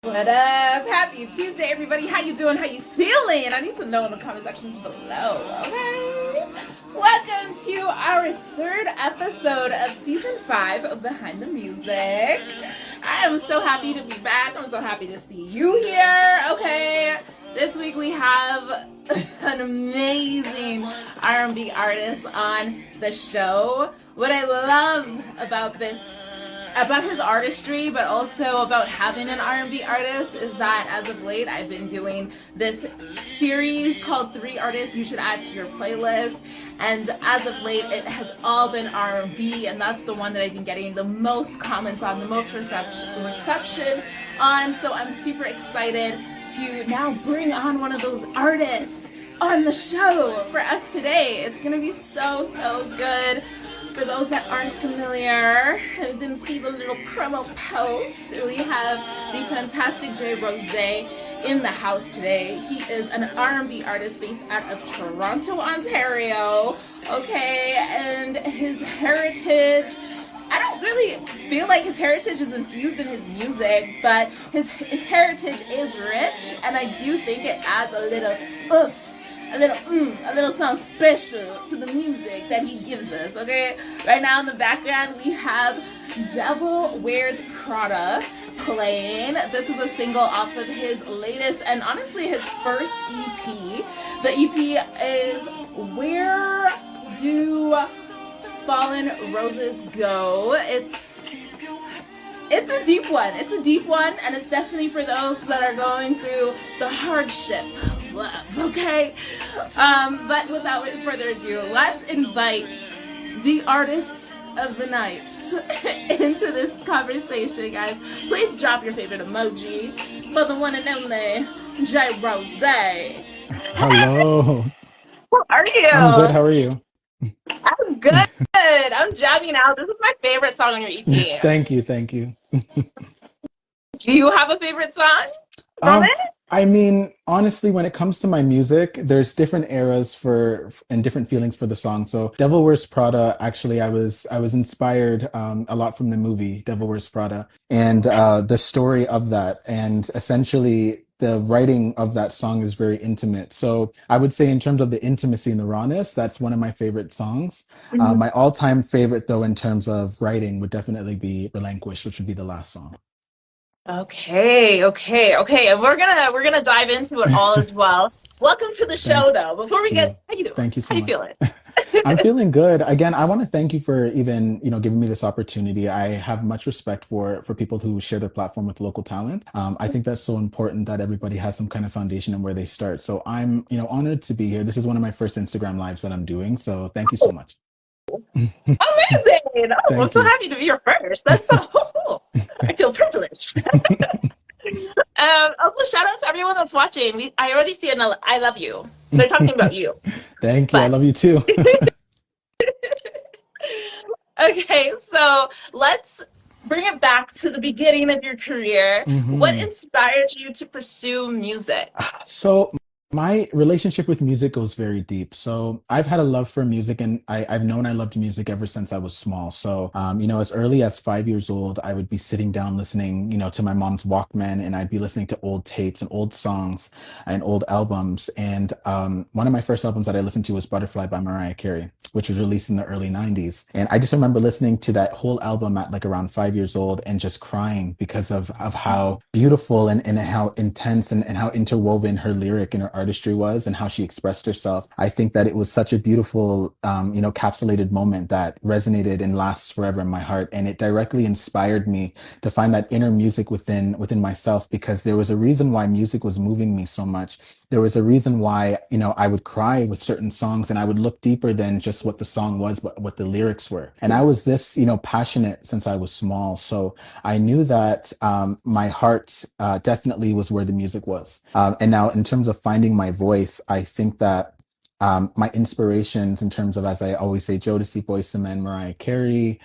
What up? Happy Tuesday, everybody. How you doing? How you feeling? I need to know in the comment sections below, okay? Welcome to our third episode of Season 5 of Behind the Music. I am so happy to be back. I'm so happy to see you here, okay? This week we have an amazing R&B artist on the show. What I love about his artistry, but also about having an R&B artist, is that as of late I've been doing this series called 3 Artists You Should Add to Your Playlist, and as of late it has all been R&B, and that's the one that I've been getting the most comments on, the most reception on, so I'm super excited to now bring on one of those artists on the show for us today. It's gonna be so good. For those that aren't familiar and didn't see the little promo post, we have the fantastic JRosé in the house today. He is an R&B artist based out of Toronto, Ontario. Okay, and his heritage, I don't really feel like his heritage is infused in his music, but his heritage is rich, and I do think it adds a little oomph, a little something special to the music that he gives us, okay? Right now in the background, we have Devil Wears Prada playing. This is a single off of his latest and honestly his first EP. The EP is Where Do Fallen Roses Go? It's a deep one. It's a deep one, and it's definitely for those that are going through the hardship of love, okay? But without further ado, let's invite the artist of the night into this conversation, guys. Please drop your favorite emoji for the one and only JRosé. Hello. How are you? I'm good. How are you? I'm good. I'm jamming out. This is my favorite song on your EP. Thank you. Do you have a favorite song from it? I mean, honestly, when it comes to my music, there's different eras and different feelings for the song. So Devil Wears Prada, actually, I was inspired a lot from the movie Devil Wears Prada and the story of that. And essentially, the writing of that song is very intimate. So I would say in terms of the intimacy and the rawness, that's one of my favorite songs. My all-time favorite, though, in terms of writing would definitely be Relinquish, which would be the last song. Okay. And we're gonna dive into it all as well. Welcome to the show, though. Before we get, how you doing? Thank you so much. How you feeling? I'm feeling good. Again, I want to thank you for even, giving me this opportunity. I have much respect for people who share their platform with local talent. I think that's so important that everybody has some kind of foundation and where they start. So I'm, honored to be here. This is one of my first Instagram lives that I'm doing. So thank you so much. Amazing. I'm so happy to be your first. That's so cool. I feel privileged. Also, shout out to everyone that's watching. I already see an I love you. They're talking about you. Thank you. I love you too. Okay, so let's bring it back to the beginning of your career. What inspired you to pursue music? So my relationship with music goes very deep. So I've had a love for music, and I've known I loved music ever since I was small. So, as early as 5 years old, I would be sitting down listening, to my mom's Walkman, and I'd be listening to old tapes and old songs and old albums. And one of my first albums that I listened to was Butterfly by Mariah Carey, which was released in the early 90s. And I just remember listening to that whole album at like around 5 years old and just crying because of how beautiful and how intense and how interwoven her lyric and her artistry was and how she expressed herself. I think that it was such a beautiful, capsulated moment that resonated and lasts forever in my heart. And it directly inspired me to find that inner music within myself, because there was a reason why music was moving me so much. There was a reason why, I would cry with certain songs, and I would look deeper than just what the song was, but what the lyrics were. And I was this, passionate since I was small. So I knew that my heart definitely was where the music was. And now in terms of finding my voice, I think that my inspirations in terms of, as I always say, Jodeci, Boyz II Men, Mariah Carey,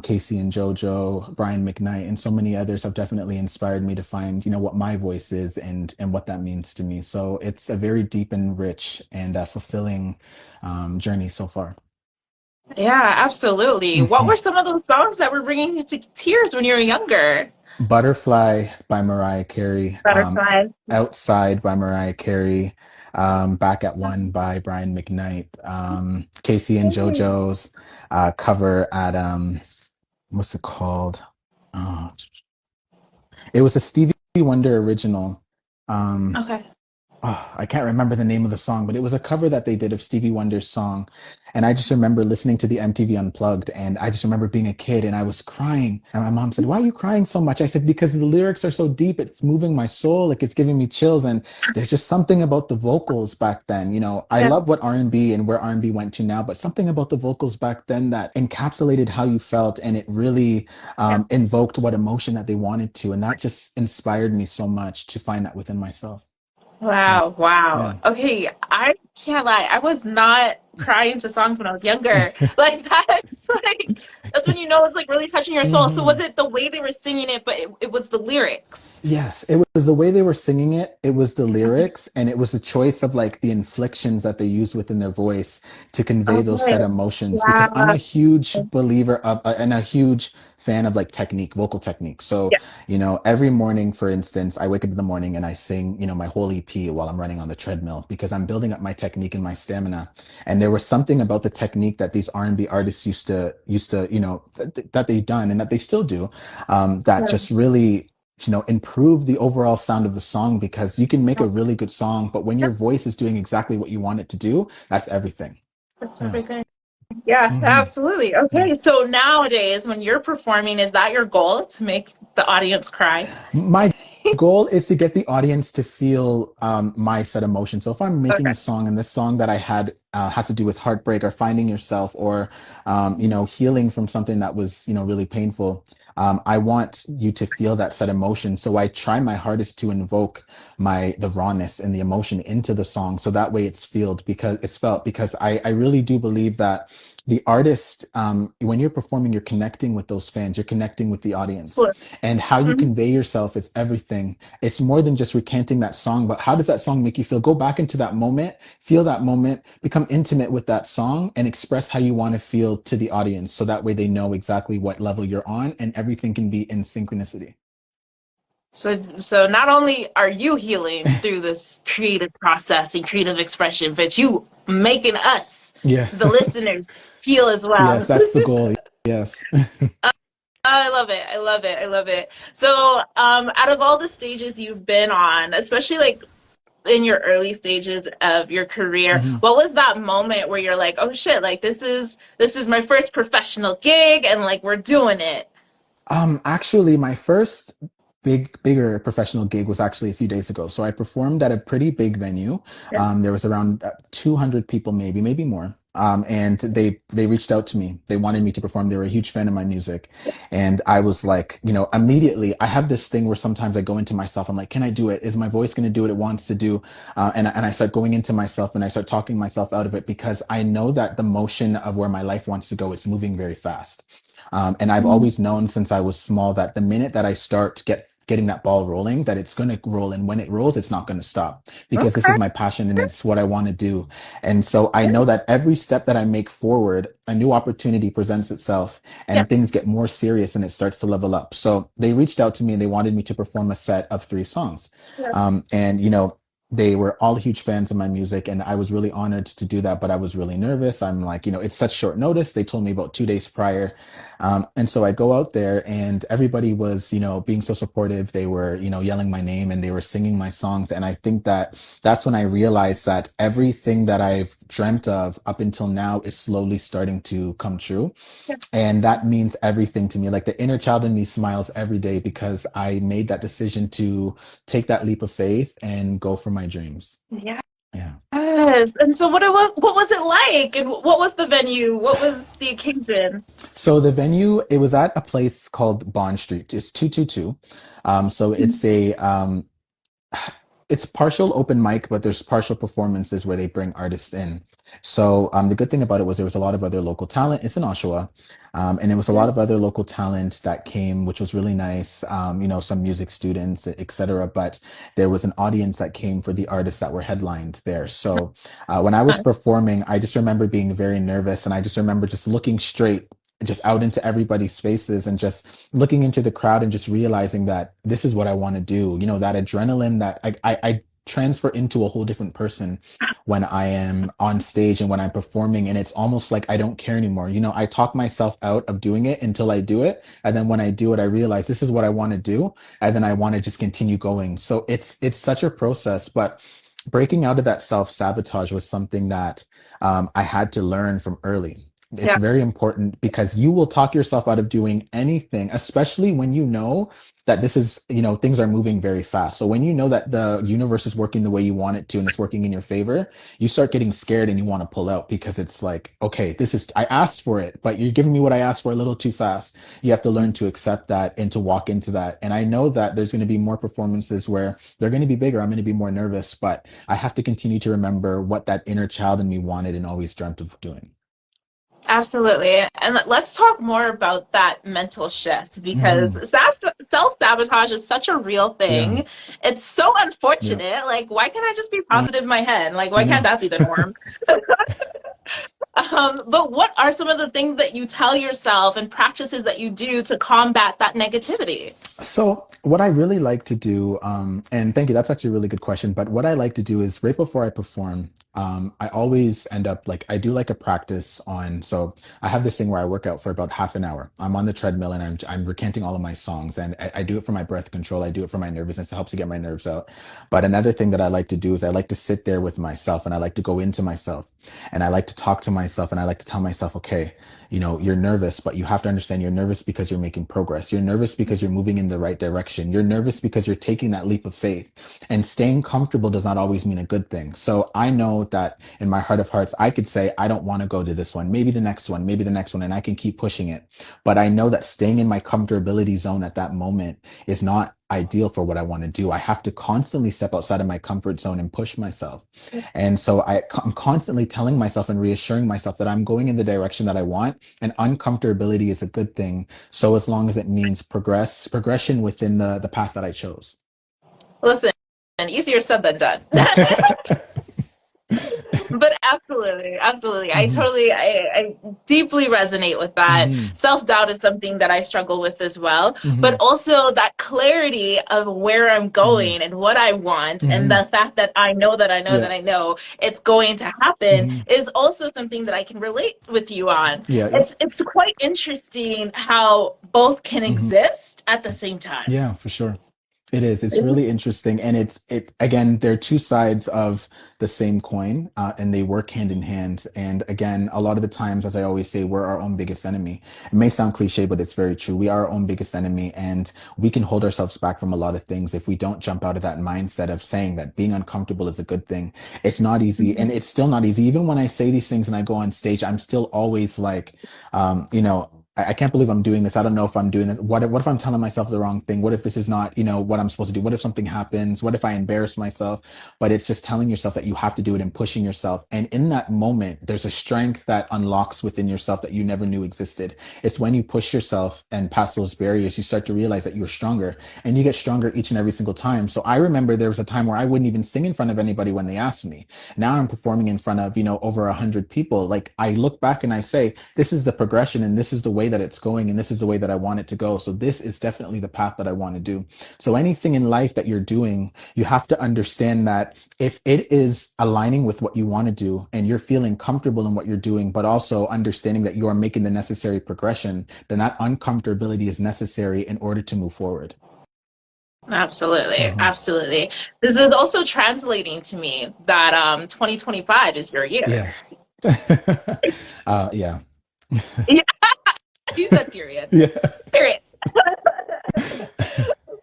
Casey and JoJo, Brian McKnight, and so many others have definitely inspired me to find, what my voice is and what that means to me. So it's a very deep and rich and fulfilling journey so far. Yeah, absolutely. What were some of those songs that were bringing you to tears when you were younger? Butterfly by Mariah Carey, Butterfly. Outside by Mariah Carey, Back at One by Brian McKnight, Casey and JoJo's cover at what's it called? Oh, it was a Stevie Wonder original. Um, Okay. I can't remember the name of the song, but it was a cover that they did of Stevie Wonder's song. And I just remember listening to the MTV Unplugged, and I just remember being a kid and I was crying. And my mom said, "Why are you crying so much?" I said, "Because the lyrics are so deep, it's moving my soul, like it's giving me chills." And there's just something about the vocals back then. I Yeah. love what R&B and where R&B went to now, but something about the vocals back then that encapsulated how you felt, and it really Yeah. invoked what emotion that they wanted to. And that just inspired me so much to find that within myself. Yeah. Wow, wow. Yeah. Okay, I can't lie. I was not crying to songs when I was younger. Like that's when you know it's like really touching your soul. So was Mhm. it the way they were singing it, but it was the lyrics? Yes, it was the way they were singing it. It was the Okay. lyrics, and it was a choice of like the inflections that they used within their voice to convey those Okay. set emotions. Because I'm Wow. a huge believer of and a huge fan of like technique, vocal technique. So, Yes. every morning, for instance, I wake up in the morning and I sing, my whole EP while I'm running on the treadmill because I'm building up my technique and my stamina. And there was something about the technique that these R&B artists used to, that they done and that they still do, that Yeah. just really improve the overall sound of the song because you can make a really good song, but when your voice is doing exactly what you want it to do, that's everything. That's Yeah. everything. Yeah, Hmm. absolutely. Yeah. Okay, so nowadays when you're performing, is that your goal to make the audience cry? My goal is to get the audience to feel my set emotion. So if I'm making Okay. a song and this song that I had has to do with heartbreak or finding yourself or healing from something that was really painful, I want you to feel that set emotion. So I try my hardest to invoke the rawness and the emotion into the song, so that way it's felt because I really do believe that the artist, when you're performing, you're connecting with those fans, you're connecting with the audience, Absolutely. and how you Mhm. convey yourself is everything. It's more than just recanting that song, but how does that song make you feel? Go back into that moment, feel that moment, become intimate with that song, and express how you want to feel to the audience. So that way they know exactly what level you're on, and everything can be in synchronicity. So not only are you healing through this creative process and creative expression, but you making us, Yeah. the listeners, heal as Yes, well. that's the goal. Yes. I love it. I love it. I love it. So, out of all the stages you've been on, especially like in your early stages of your career, Mhm. what was that moment where you're like, "Oh shit, like this is my first professional gig and like we're doing it." Actually, my first bigger professional gig was actually a few days ago. So I performed at a pretty big venue. Yeah. There was around 200 people, maybe more. And they reached out to me. They wanted me to perform. They were a huge fan of my music, and I was like, immediately. I have this thing where sometimes I go into myself. I'm like, can I do it? Is my voice going to do what it wants to do? And I start going into myself and I start talking myself out of it because I know that the motion of where my life wants to go, it's moving very fast. And I've Mhm. always known since I was small that the minute that I start getting that ball rolling, that it's going to roll. And when it rolls, it's not going to stop because this Okay. is my passion and it's what I want to do. And so I know Yes. that every step that I make forward, a new opportunity presents itself and things Yes. get more serious and it starts to level up. So they reached out to me and they wanted me to perform a set of 3 songs. Yes. And, they were all huge fans of my music and I was really honored to do that, but I was really nervous. I'm like, it's such short notice. They told me about 2 days prior. And so I go out there and everybody was, being so supportive. They were, yelling my name and they were singing my songs. And I think that that's when I realized that everything that I've dreamt of up until now is slowly starting to come true. And that means everything to me. Like the inner child in me smiles every day because I made that decision to take that leap of faith and go for my dreams. Yes. Yeah. And so what was it like? And what was the venue? What was the occasion? So the venue, it was at a place called Bond Street. It's 222. So it's partial open mic, but there's partial performances where they bring artists in. So the good thing about it was there was a lot of other local talent. It's in Oshawa, and it was a lot of other local talent that came, which was really nice. Some music students, etc. But there was an audience that came for the artists that were headlined there. So when I was performing, I just remember being very nervous, and I just remember just looking straight just out into everybody's faces and just looking into the crowd and just realizing that this is what I want to do. You know, that adrenaline that I transfer into a whole different person when I am on stage and when I'm performing. And it's almost like I don't care anymore. You know, I talk myself out of doing it until I do it. And then when I do it, I realize this is what I want to do. And then I want to just continue going. So it's such a process, but breaking out of that self-sabotage was something that I had to learn from early. It's Yeah. very important because you will talk yourself out of doing anything, especially when you know that this is, you know, things are moving very fast. So when you know that the universe is working the way you want it to and it's working in your favor, you start getting scared and you want to pull out because it's like, okay, this is, I asked for it, but you're giving me what I asked for a little too fast. You have to learn to accept that and to walk into that. And I know that there's going to be more performances where they're going to be bigger. I'm going to be more nervous, but I have to continue to remember what that inner child in me wanted and always dreamt of doing. Absolutely. And let's talk more about that mental shift because Hmm. self-sabotage is such a real Yeah. thing. It's so Yeah. unfortunate. Like, why can't I just be positive in my head? Like, I why can't know. that be the norm? But what are some of the things that you tell yourself and practices that you do to combat that negativity? So what I really like to do, and thank you, that's actually a really good question. But what I like to do is right before I perform, I always end up like I do like a practice on. So I have this thing where I work out for about half an hour. I'm on the treadmill and I'm recanting all of my songs, and I do it for my breath control. I do it for my nervousness. It helps to get my nerves out. But another thing that I like to do is I like to sit there with myself, and I like to go into myself, and I like to talk to myself, and I like to tell myself, okay, you know, you're nervous, but you have to understand you're nervous because you're making progress. You're nervous because you're moving in the right direction. You're nervous because you're taking that leap of faith. And staying comfortable does not always mean a good thing. So I know that in my heart of hearts, I could say, I don't want to go to this one, maybe the next one, maybe the next one, and I can keep pushing it. But I know that staying in my comfortability zone at that moment is not ideal for what I want to do. I have to constantly step outside of my comfort zone and push myself. And so I'm constantly telling myself and reassuring myself that I'm going in the direction that I want, and uncomfortability is a good thing. So as long as it means progression within the path that I chose. Listen, easier said than done. But absolutely, absolutely. Hmm. I deeply resonate with that. Hmm. Self-doubt is something that I struggle with as well, but Hmm. also that clarity of where I'm Hmm. going and what I want, and Hmm. the fact that I know that I know Yeah. that I know it's going to happen Hmm. is also something that I can relate with you on. Yeah. Yeah. It's quite interesting how both can Hmm. exist at the same time. Yeah, for sure. It is. It's really interesting. And it again, they're two sides of the same coin, and they work hand in hand. And again, a lot of the times, as I always say, we're our own biggest enemy. It may sound cliche, but it's very true. We are our own biggest enemy, and we can hold ourselves back from a lot of things if we don't jump out of that mindset of saying that being uncomfortable is a good thing. It's not easy, and it's still not easy. Even when I say these things and I go on stage, I'm still always like, you know, I can't believe I'm doing this. I don't know if I'm doing it. What if I'm telling myself the wrong thing? What if this is not, you know, what I'm supposed to do? What if something happens? What if I embarrass myself? But it's just telling yourself that you have to do it and pushing yourself. And in that moment, there's a strength that unlocks within yourself that you never knew existed. It's when you push yourself and pass those barriers, you start to realize that you're stronger, and you get stronger each and every single time. So I remember there was a time where I wouldn't even sing in front of anybody when they asked me. Now I'm performing in front of, you know, over 100 people. Like I look back and I say, this is the progression and this is the way that it's going and this is the way that I want it to go. So this is definitely the path that I want to do. So anything in life that you're doing, you have to understand that if it is aligning with what you want to do and you're feeling comfortable in what you're doing, but also understanding that you are making the necessary progression, then that uncomfortability is necessary in order to move forward. Absolutely, Mhm. absolutely. This is also translating to me that 2025 is your year. Yes. Yeah. Yeah, you said period. Yeah. Period.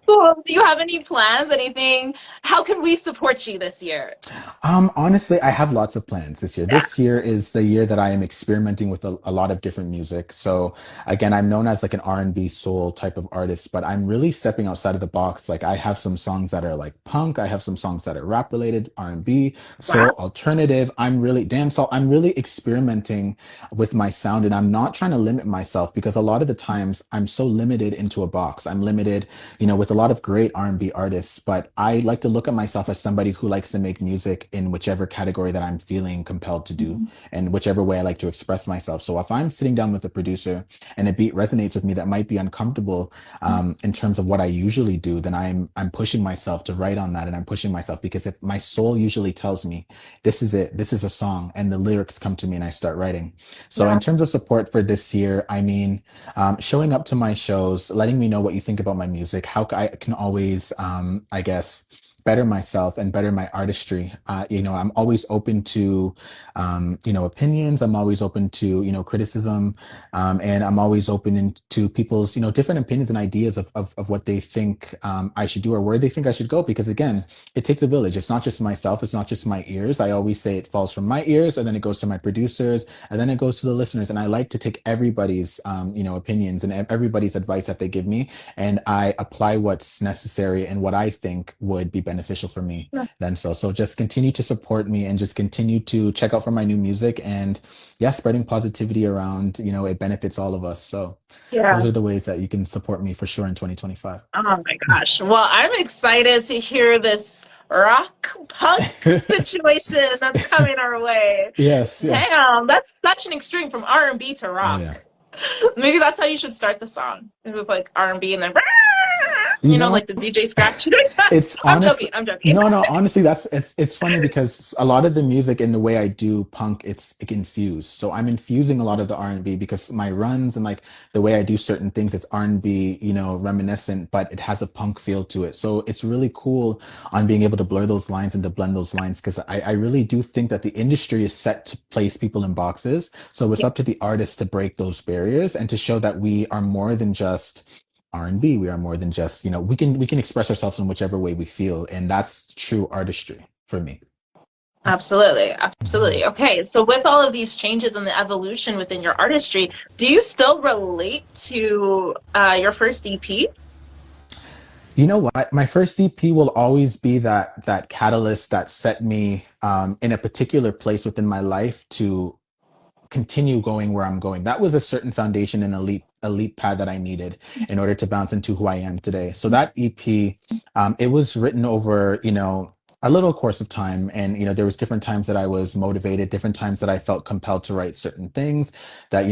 Cool. Do you have any plans? Anything? How can we support you this year? Honestly, I have lots of plans this year. Yeah. This year is the year that I am experimenting with a lot of different music. So again, I'm known as like an R&B soul type of artist, but I'm really stepping outside of the box. Like I have some songs that are like punk. I have some songs that are rap related, R&B, Wow. soul, alternative. I'm really dancehall. I'm really experimenting with my sound, and I'm not trying to limit myself because a lot of the times I'm so limited into a box. I'm limited, you know, with a lot of great R&B artists, but I like to look at myself as somebody who likes to make music in whichever category that I'm feeling compelled to do, and whichever way I like to express myself. So if I'm sitting down with a producer and a beat resonates with me that might be uncomfortable in terms of what I usually do, then I'm pushing myself to write on that, and I'm pushing myself because if my soul usually tells me this is it, this is a song, and the lyrics come to me and I start writing. So in Yeah. terms of support for this year, I mean, showing up to my shows, letting me know what you think about my music, how I can always, I guess, better myself and better my artistry. I'm always open to, opinions. I'm always open to, criticism, and I'm always open to people's, different opinions and ideas of what they think I should do or where they think I should go. Because again, it takes a village. It's not just myself. It's not just my ears. I always say it falls from my ears, and then it goes to my producers, and then it goes to the listeners. And I like to take everybody's, opinions and everybody's advice that they give me, and I apply what's necessary and what I think would be beneficial for me. Then so just continue to support me and just continue to check out for my new music, and yeah, spreading positivity around. It benefits all of us. So Yeah. those are the ways that you can support me for sure in 2025. Oh my gosh. Well, I'm excited to hear this rock punk situation that's coming our way. Yes, yeah. Damn, that's such an extreme from R&B to Oh yeah. rock. Maybe that's how you should start the song. With like R&B and then You know, like the DJ scratch. it's I'm honest. joking. I'm joking. No, honestly, it's funny because a lot of the music and the way I do punk, it's infused. So I'm infusing a lot of the R&B because my runs and like the way I do certain things, it's R&B, reminiscent, but it has a punk feel to it. So it's really cool on being able to blur those lines and to blend those lines because I really do think that the industry is set to place people in boxes. So it's Yeah, up to the artists to break those barriers and to show that we are more than just R&B. We are more than just, we can express ourselves in whichever way we feel, and that's true artistry for me. absolutely. Mhm. Absolutely. Okay. So with all of these changes and the evolution within your artistry, do you still relate to your first EP? You know what? My first EP will always be that catalyst that set me in a particular place within my life to continue going where I'm going. That was a certain foundation and a leap pad that I needed in order to bounce into who I am today. So that EP, it was written over, a little course of time. And, there was different times that I was motivated, different times that I felt compelled to write certain things that,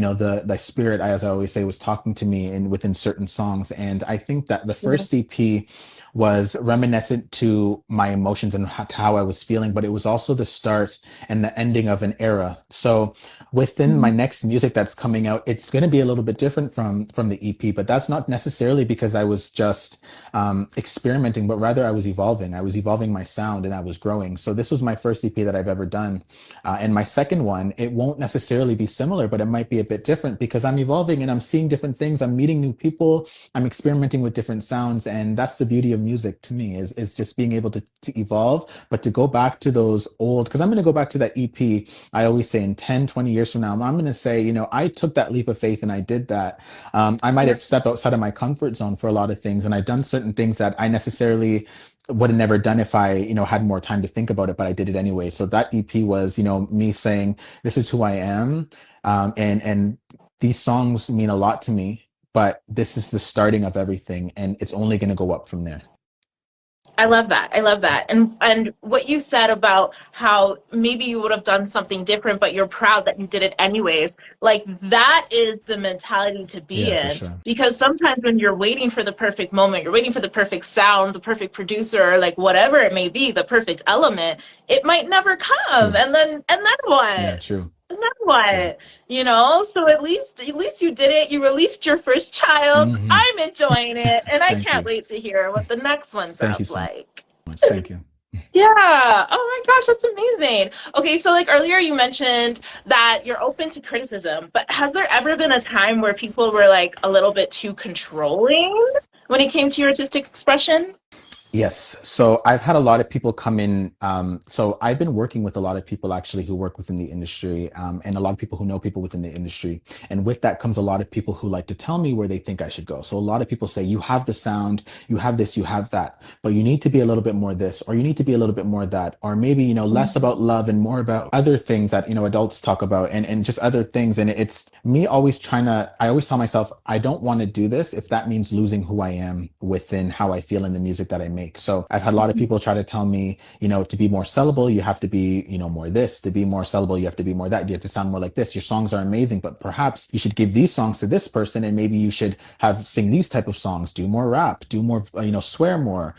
the spirit, as I always say, was talking to me in within certain songs. And I think that the Yeah. first EP was reminiscent to my emotions and how I was feeling, but it was also the start and the ending of an era. So within my Mhm. next music that's coming out, it's going to be a little bit different from the EP, but that's not necessarily because I was just experimenting, but rather I was evolving. I was evolving my sound and I was growing. So this was my first EP that I've ever done. And my second one, it won't necessarily be similar, but it might be a bit different because I'm evolving and I'm seeing different things. I'm meeting new people. I'm experimenting with different sounds. And that's the beauty of music to me is just being able to evolve, but to go back to those old, because I'm going to go back to that EP. I always say in 10, 20 years from now, I'm going to say, I took that leap of faith and I did that. I might Yeah. have stepped outside of my comfort zone for a lot of things, and I've done certain things that I necessarily would have never done if I, had more time to think about it, but I did it anyway. So that EP was, me saying, this is who I am. And these songs mean a lot to me, but this is the starting of everything, and it's only going to go up from there. I love that. I love that. And what you said about how maybe you would have done something different, but you're proud that you did it anyways. Like that is the mentality to be Yeah, for in. sure. Because sometimes when you're waiting for the perfect moment, you're waiting for the perfect sound, the perfect producer, or like whatever it may be, the perfect element, it might never come. True. And then Yeah, what? true. And then True. what? So at least you did it. You released your first child. Hmm. I'm enjoying it, and I Thank can't you. wait to hear what the next one Thank you sounds so like. much. Thank you. Yeah. Oh my gosh, that's amazing. Okay, so like earlier you mentioned that you're open to criticism, but has there ever been a time where people were like a little bit too controlling when it came to your artistic expression? Yes. So I've had a lot of people come in. So I've been working with a lot of people actually who work within the industry, and a lot of people who know people within the industry. And with that comes a lot of people who like to tell me where they think I should go. So a lot of people say, you have the sound, you have this, you have that, but you need to be a little bit more this, or you need to be a little bit more that, or maybe, less about love and more about other things that, adults talk about and just other things. And it's me always I always tell myself, I don't want to do this if that means losing who I am within how I feel in the music that I make. So I've had a lot of people try to tell me, to be more sellable, you have to be, more this, to be more sellable, you have to be more that, you have to sound more like this. Your songs are amazing, but perhaps you should give these songs to this person and maybe you should have sing these type of songs, do more rap, do more, swear more,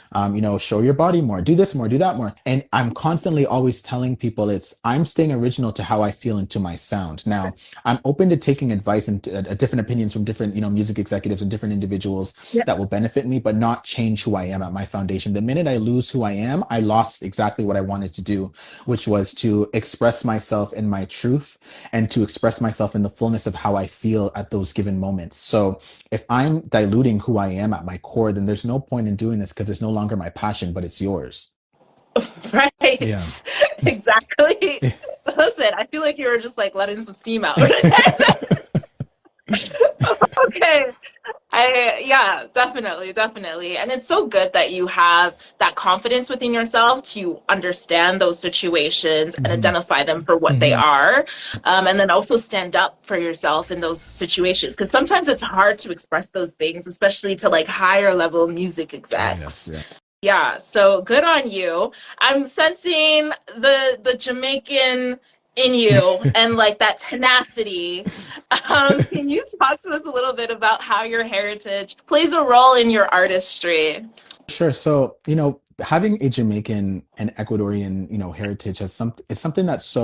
show your body more, do this more, do that more. And I'm constantly always telling people I'm staying original to how I feel and to my sound. Now, I'm open to taking advice and different opinions from different, music executives and different individuals that will benefit me, but not change who I am at my foundation. The minute I lose who I am, I lost exactly what I wanted to do, which was to express myself in my truth and to express myself in the fullness of how I feel at those given moments. So if I'm diluting who I am at my core, then there's no point in doing this because it's no longer my passion, but it's yours. Right. Yeah. Exactly. Listen, I feel like you were just like letting some steam out. Okay. Yeah, definitely, definitely. And it's so good that you have that confidence within yourself to understand those situations and hmm identify them for what they hmm are. And then also stand up for yourself in those situations. Because sometimes it's hard to express those things, especially to like higher level music Oh, yes. execs. Yeah. Yeah, so good on you. I'm sensing the Jamaican in you and like that tenacity. Can you talk to us a little bit about how your heritage plays a role in your artistry? Sure. So, having a Jamaican and Ecuadorian, heritage it's something that's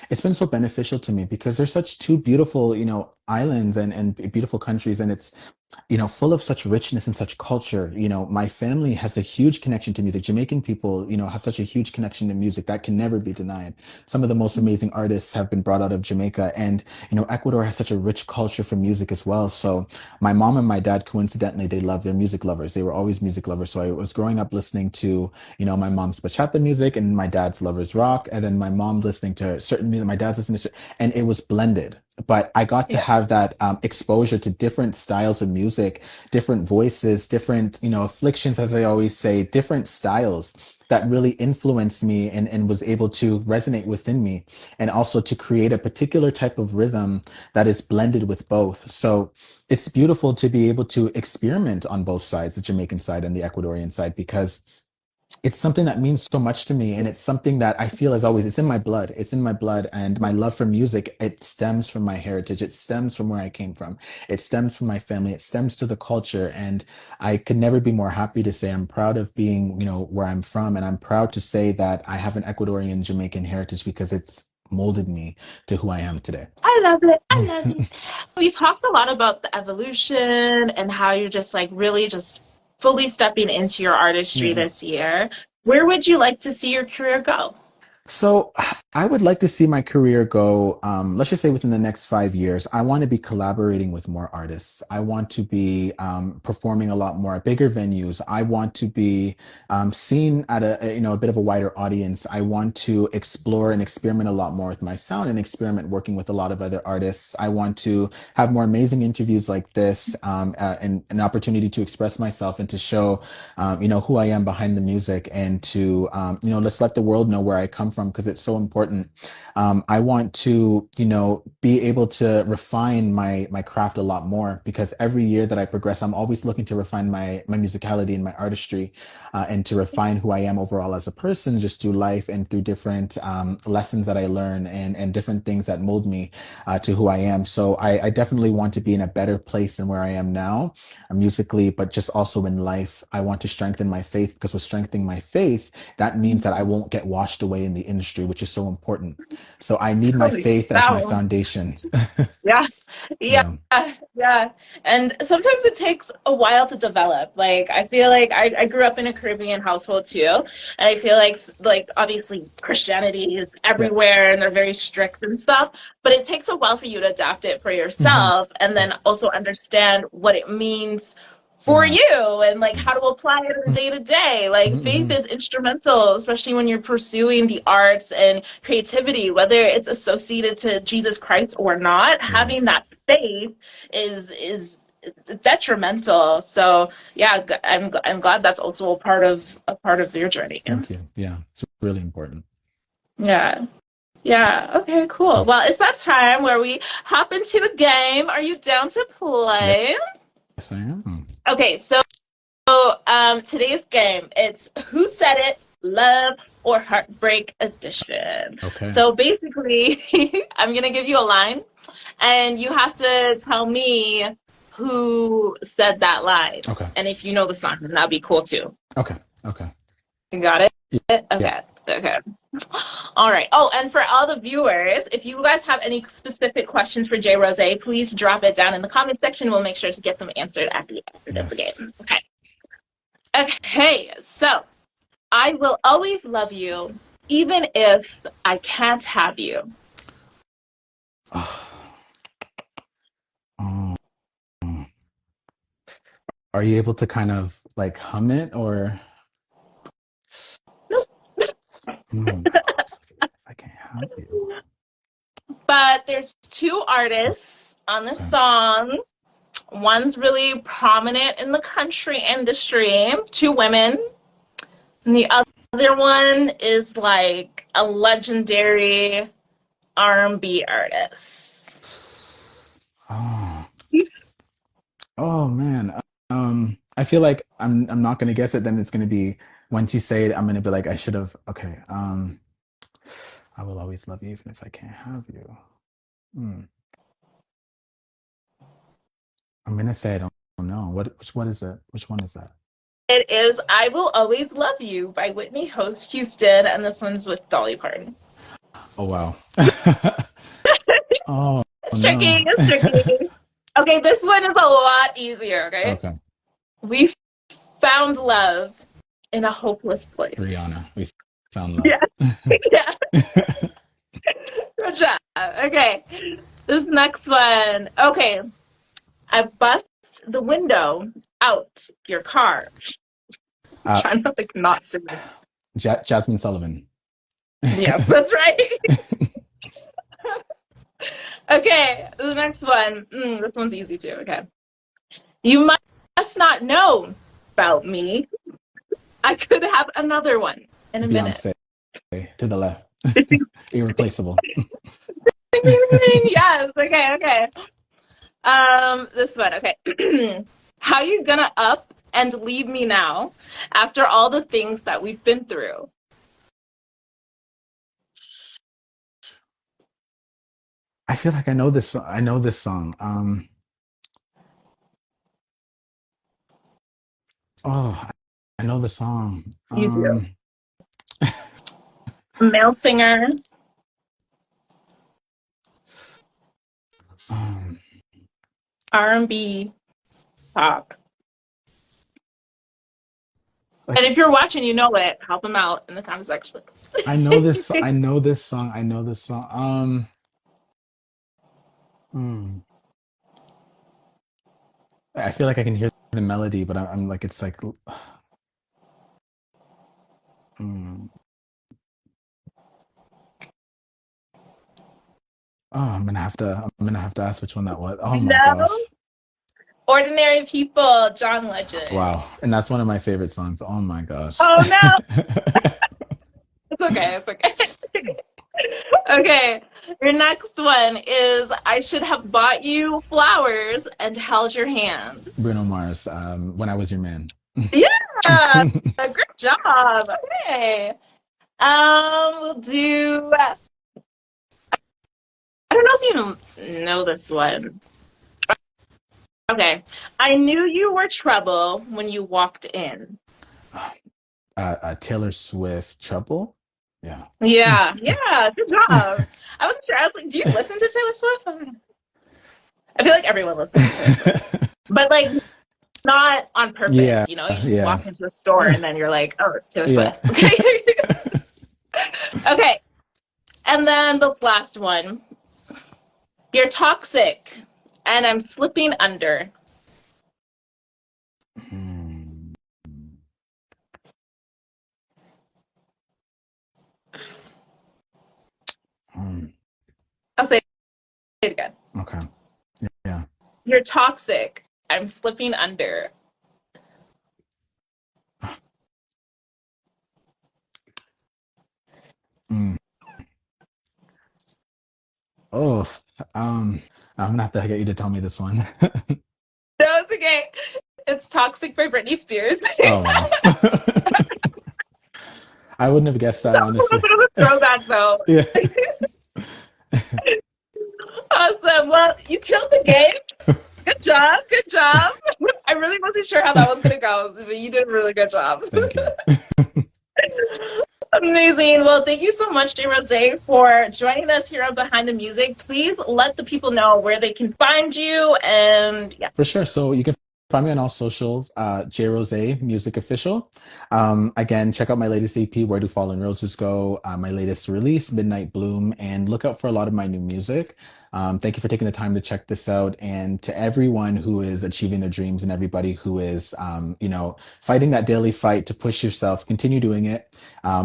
it's been so beneficial to me because they're such two beautiful, islands and beautiful countries. And it's, full of such richness and such culture. My family has a huge connection to music. Jamaican people, have such a huge connection to music that can never be denied. Some of the most amazing artists have been brought out of Jamaica. And, Ecuador has such a rich culture for music as well. So my mom and my dad, coincidentally, they're music lovers. They were always music lovers. So I was growing up listening to, my mom's bachata music and my dad's lovers rock. And then my mom listening to certain music, my dad's listening to, and it was blended. But I got to Yeah. have that exposure to different styles of music, different voices, different, afflictions, as I always say, different styles that really influenced me and was able to resonate within me, and also to create a particular type of rhythm that is blended with both. So it's beautiful to be able to experiment on both sides, the Jamaican side and the Ecuadorian side, because it's something that means so much to me, and it's something that I feel as always, it's in my blood. It's in my blood, and my love for music, it stems from my heritage. It stems from where I came from. It stems from my family. It stems to the culture. And I could never be more happy to say I'm proud of being, where I'm from. And I'm proud to say that I have an Ecuadorian Jamaican heritage because it's molded me to who I am today. I love it. I love it. We talked a lot about the evolution and how you're just like really just fully stepping into your artistry Yeah. this year. Where would you like to see your career go? So I would like to see my career go, let's just say within the next 5 years. I want to be collaborating with more artists. I want to be performing a lot more at bigger venues. I want to be seen at a bit of a wider audience. I want to explore and experiment a lot more with my sound and experiment working with a lot of other artists. I want to have more amazing interviews like this, and an opportunity to express myself and to show, who I am behind the music, and to, let's let the world know where I come from because it's so important. I want to, be able to refine my craft a lot more because every year that I progress, I'm always looking to refine my musicality and my artistry, and to refine who I am overall as a person, just through life and through different lessons that I learn and different things that mold me to who I am. So I definitely want to be in a better place than where I am now, musically, but just also in life. I want to strengthen my faith because with strengthening my faith, that means that I won't get washed away in the industry, which is so important. So I need my Totally. faith as my That one. foundation. Yeah. Yeah. Yeah. Yeah. And sometimes it takes a while to develop. Like I feel like I grew up in a Caribbean household too. And I feel like obviously Christianity is Yeah. everywhere and they're very strict and stuff. But it takes a while for you to adapt it for hmm yourself and then also understand what it means for Yeah. you and like Yeah. how to apply it in day to day. Like faith Mm-hmm. is instrumental, especially when you're pursuing the arts and creativity, whether it's associated to Jesus Christ or not. Right. Having that faith is it's detrimental. So yeah, I'm glad that's also a part of your journey. Thank you. Yeah. It's really important. Yeah. Yeah. Okay, cool. Mm. Well, it's that time where we hop into a game. Are you down to Yes, play? I am. Okay, so today's game, it's Who Said It, Love or Heartbreak Edition. Okay. So basically, I'm gonna give you a line, and you have to tell me who said that line. Okay. And if you know the song, then that'd be cool too. Okay. Okay. You got it? Yeah. Okay. Okay. All right. Oh, and for all the viewers, if you guys have any specific questions for JRosé, please drop it down in the comment section. We'll make sure to get them answered at the end of the Yes. game. Okay. Okay, so I will always love you, even if I can't have you. Oh. Are you able to kind of like hum it or? Nope. Mm, if I can't have you. But there's two artists on this Okay. song. One's really prominent in the country industry, two women. And the other one is like a legendary R&B artist. Oh. Oh man. I feel like I'm not gonna guess it. Then it's gonna be once you say it, I'm gonna be like I should have. Okay. I will always love you even if I can't have you. Hmm. I'm gonna say I don't know. Which one is it? Which one is that? It is I Will Always Love You by Whitney Houston, and this one's with Dolly Parton. Oh wow. Oh It's no. tricky. It's tricky. Okay, this one is a lot easier. Okay, Okay. we found love in a hopeless place. Rihanna. We found love. Yeah, yeah. Good job. Okay, this next one. Okay, I bust the window out your car. I'm trying to like not sing. Jasmine Sullivan. Yeah, that's right. Okay, the next one. This one's easy too. Okay. You must not know about me. I could have another one in a minute. Beyonce to the left. Irreplaceable. Yes. Okay. Okay. This one. Okay. How you gonna up and leave me now after all the things that we've been through? I feel like I know this. I know this song. Oh, I know the song. You do. Male singer. Um, R&B pop. like, And if you're watching, you know it. Help him out in the comment section. I know this. I know this song. I know this song. Hmm. I feel like I can hear the melody, but I'm like it's like. Hmm. Oh, I'm gonna have to ask which one that was. Oh my No. gosh. Ordinary People, John Legend. Wow. And that's one of my favorite songs. Oh my gosh. Oh no. It's okay. It's okay. Okay. Your next one is I should have bought you flowers and held your hand. Bruno Mars, When I Was Your Man. Yeah. Great job. Okay. We'll do I don't know if you know this one. Okay. I knew you were trouble when you walked in. Taylor Swift, Trouble. Yeah. Yeah, yeah, good job. I wasn't sure. I was like, do you listen to Taylor Swift? I feel like everyone listens to Taylor Swift, but like not on purpose. Yeah, You know, you just yeah. walk into a store and then you're like, oh, it's Taylor Yeah. Swift. Okay. Okay. And then this last one. You're toxic and I'm slipping under. Hmm. Hmm. I'll say it again. Okay. Yeah. You're toxic. I'm slipping under. Mm. Oh, I'm gonna have to get you to tell me this one. No, it's okay. It's toxic for Britney Spears. Oh wow. I wouldn't have guessed that That was a little honestly. bit of a throwback, though. Yeah. Awesome. Well, you killed the game. Good job. Good job. I really wasn't sure how that was going to go, but you did a really good job. Thank you. Amazing. Well, thank you so much, JRosé, for joining us here on Behind the Music. Please let the people know where they can find you. And yeah. For sure. So you can find me on all socials, JRosé Music Official. Again, check out my latest EP, Where Do Fallen Roses Go? My latest release, Midnight Bloom, and look out for a lot of my new music. Thank you for taking the time to check this out. And to everyone who is achieving their dreams and everybody who is, fighting that daily fight to push yourself, continue doing it.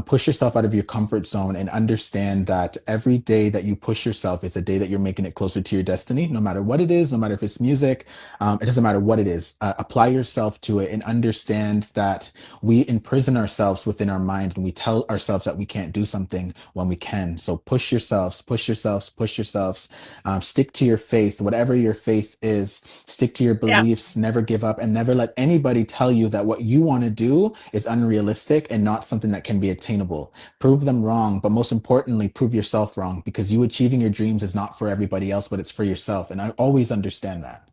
Push yourself out of your comfort zone and understand that every day that you push yourself is a day that you're making it closer to your destiny, no matter what it is, no matter if it's music, it doesn't matter what it is. Apply yourself to it and understand that we imprison ourselves within our mind and we tell ourselves that we can't do something when we can. So push yourselves, push yourselves, push yourselves. Stick to your faith, whatever your faith is. Stick to your Yeah. beliefs. Never give up, and never let anybody tell you that what you want to do is unrealistic and not something that can be attainable. Prove them wrong, but most importantly, prove yourself wrong, because you achieving your dreams is not for everybody else, but it's for yourself. And I always understand that.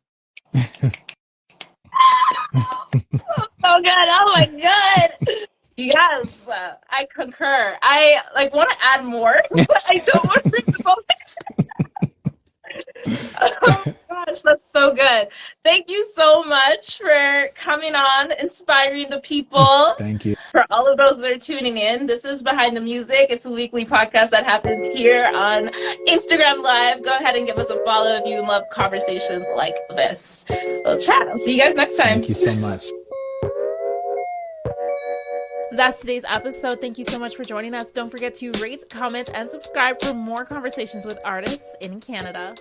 Oh God! Oh my God! Yes, I concur. I want to add more, but I don't want to bring the both. Oh gosh, that's so good. Thank you so much for coming on, inspiring the people. Thank you. For all of those that are tuning in, this is Behind the Music. It's a weekly podcast that happens here on Instagram Live. Go ahead and give us a follow if you love conversations like this. We'll chat. I'll see you guys next time. Thank you so much. That's today's episode. Thank you so much for joining us. Don't forget to rate, comment, and subscribe for more conversations with artists in Canada.